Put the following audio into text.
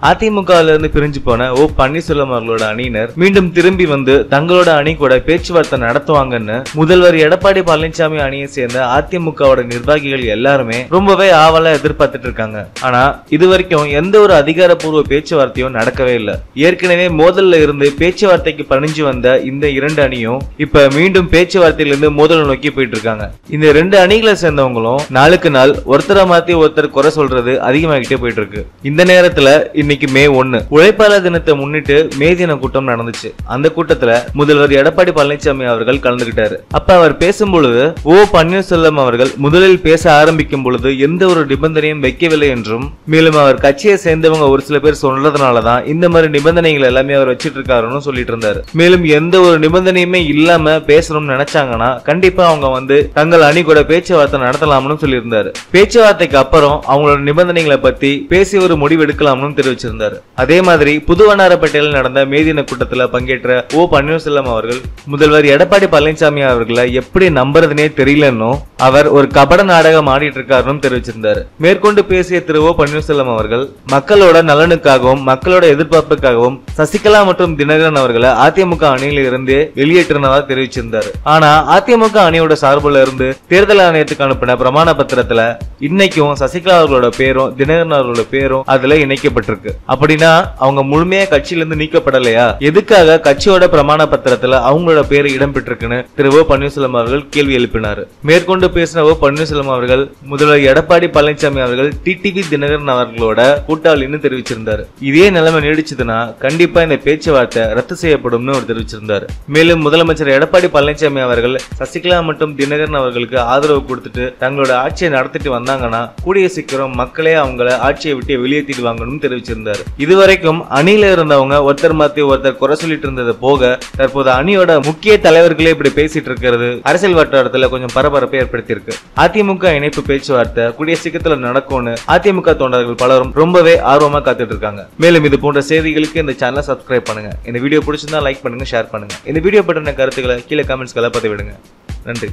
அதிமுகவிலிருந்து பிரிஞ்சு போன ஓ பன்னீர்செல்வம் அவர்களோட அணியினர் மீண்டும் திரும்பி வந்து தங்களோட அணி கூட பேச்சுவார்த்தை நடத்துவாங்கன்னு முதல்வர் எடப்பாடி பழனிசாமி அணியை சேர்ந்த அதிமுகவோட நிர்வாகிகள் எல்லாருமே ரொம்பவே ஆவலா எதிர்பார்த்துட்டு இருக்காங்க. ஆனா இது வரைக்கும் எந்த ஒரு அதிகாரப்பூர்வ பேச்சுவார்த்தையும் நடக்கவே இல்லை. ஏற்கனவே மோதல்ல இருந்து பேச்சுவார்த்தைக்கு பணிஞ்சு வந்த இந்த இரண்டு அணியும் இப்ப மீண்டும் பேச்சுவார்த்தையிலிருந்து மோதல் நோக்கி போயிட்டு இருக்காங்க. இந்த ரெண்டு அணிகளை சேர்ந்தவங்களும் நாளுக்கு நாள் ஒருத்தரை மாத்தி ஒருத்தர் குறை சொல்றது அதிகமாகிட்டே போயிட்டு இருக்கு. இந்த நேரத்துல இன்னைக்கு மே 1 உழைப்பாளர் தினத்தை முன்னிட்டு மே தின கூட்டம் நடந்துச்சு. அந்த கூட்டத்துல முதல்வர் எடப்பாடி பழனிசாமி அவர்கள் கலந்துகிட்டாரு. அப்ப அவர் பேசும்பொழுது ஓ பன்னீர்செல்வம் அவர்கள் முதலில் பேச ஆரம்பிக்கும் பொழுது எந்த ஒரு நிபந்தனையும் வைக்கவில்லை என்றும், மேலும் அவர் கட்சியை சேர்ந்தவங்க ஒரு சில பேர் சொல்றதுனாலதான் இந்த மாதிரி நிபந்தனைகள் எல்லாமே அவர் வச்சிட்டு இருக்காருன்னு சொல்லிட்டு இருந்தாரு. மேலும் எந்த ஒரு நிபந்தனையுமே இல்லாம பேசணும்னு நினைச்சாங்கன்னா கண்டிப்பா அவங்க வந்து தங்கள் அணி கூட பேச்சுவார்த்தை நடத்தலாம்னு சொல்லியிருந்தாரு. பேச்சுவார்த்தைக்கு அப்புறம் அவங்களோட நிபந்தனைகளை பத்தி பேசி ஒரு முடிவு எடுக்கலாம்னு தெரிவிச்சிருந்தாரு. அதே மாதிரி புதுவண்ணாரப்பேட்டையில் நடந்த மேதின கூட்டத்தில் பங்கேற்ற ஓ பன்னீர்செல்வம் அவர்கள் முதல்வர் எடப்பாடி பழனிசாமி அவர்களை எப்படி நம்புறதுனே தெரியலன்னு அவர் ஒரு கபட நாடகம் ஆடிட்டு இருக்காருன்னு தெரிவிச்சிருந்தாரு. மேற்கொண்டு பேசிய திரு ஓ பன்னீர்செல்வம் அவர்கள் மக்களோட நலனுக்காகவும் மக்களோட எதிர்பார்ப்புக்காகவும் சசிகலா மற்றும் தினகரன் அவர்களை அதிமுக அணியில இருந்து வெளியேற்றினதா தெரிவிச்சிருந்தாரு. ஆனா அதிமுக அணியோட சார்புல இருந்து தேர்தல் ஆணையத்துக்கு அனுப்பின பிரமாண பத்திரத்துல இன்னைக்கும் சசிகலா அவர்களோட பேரும் தினகரன் அவர்களோட பேரும் அதுல இணைக்கப்பட்டிருக்கு. அப்படின்னா அவங்க முழுமையா கட்சியில இருந்து நீக்கப்படலையா? எதுக்காக கட்சியோட பிரமாண பத்திரத்துல அவங்களோட பேரு இடம்பெற்றிருக்குன்னு திரு ஓ பன்னீர்செல்வம் அவர்கள் கேள்வி எழுப்பினார். மேற்கொண்டு பேசின ஓ பன்னீர்செல்வம் அவர்கள் முதல்வர் எடப்பாடி பழனிசாமி அவர்கள் டிடிவி தினகரன் அவர்களோட கூட்டாளின்னு தெரிவிச்சிருந்தார். இதே நிலைமை நீடிச்சதுன்னா கண்டிப்பா இந்த பேச்சுவார்த்தை ரத்து செய்யப்படும் அவர் தெரிவிச்சிருந்தார். மேலும் முதலமைச்சர் எடப்பாடி பழனிசாமி அவர்கள் சசிகலா மற்றும் தினகரன் அவர்களுக்கு ஆதரவு கொடுத்துட்டு தங்களோட ஆட்சியை நடத்திட்டு வந்தாங்கன்னா கூடிய சீக்கிரம் மக்களே அவங்கள ஆட்சியை விட்டு வெளியேற்றிடுவாங்கன்னு தெரிவிச்சிருந்தார். இதுவரைக்கும் அணியில இருந்தவங்க ஒருத்தர் மாத்தி ஒருத்தர் குறை சொல்லிட்டு இருந்தது போக தற்போது அணியோட முக்கிய தலைவர்களே இப்படி பேசிட்டு இருக்கிறது அரசியல் வட்டாரத்துல கொஞ்சம் பரபரப்பை ஏற்படுத்தியிருக்கு. அதிமுக இணைப்பு பேச்சுவார்த்தை கூடிய சீக்கிரத்துல நடக்கும்னு அதிமுக தொண்டர்கள் பலரும் ரொம்பவே ஆர்வமா காத்துட்டு இருக்காங்க. மேலும் இது போன்ற செய்திகளுக்கு இந்த சேனலை சப்ஸ்கிரைப் பண்ணுங்க. இந்த வீடியோ பிடிச்சிருந்தா லைக் பண்ணுங்க, ஷேர் பண்ணுங்க. இந்த வீடியோ பற்றின கருத்துக்களை கீழே கமெண்ட்ஸ்களை பதிவிடுங்க. நன்றி.